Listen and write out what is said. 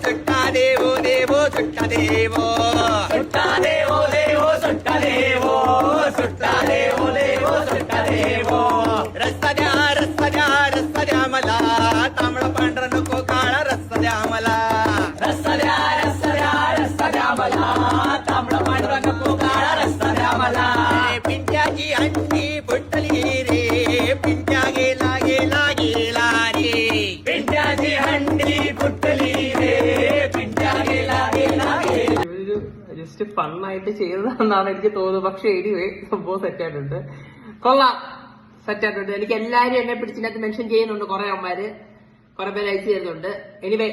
सुट्टा देवो देवो सुट्टा देवो सुट्टा देवो देवो सुट्टा देवो सुट्टा देवो देवो सुट्टा देवो रस्ता द्या मला तांबडा पांढरा नको काळा रस्ता द्या मला रस्ता द्या मला तांबडा पांढरा नको काळा रस्ता द्या मला पिंट्याची हंडी फुटली रे पिंट्या गेला गेला गेला रे पिंट्याची हंडी फुटली रे पिंट्या गेला गेला गेला ജസ്റ്റ് ഫണ്ണായിട്ട് ചെയ്തതാണെന്നാണ് എനിക്ക് തോന്നുന്നത്. പക്ഷെ എനിവേ സംഭവം സെറ്റായിട്ടുണ്ട്, കൊള്ളാം, സെറ്റായിട്ടുണ്ട്. എനിക്ക് എല്ലാരും എന്നെ പിടിച്ചിനകത്ത് മെൻഷൻ ചെയ്യുന്നുണ്ട്, കുറെ അമ്മമാര് കുറെ പേര് അയച്ചു തരുന്നുണ്ട്. എനിവേ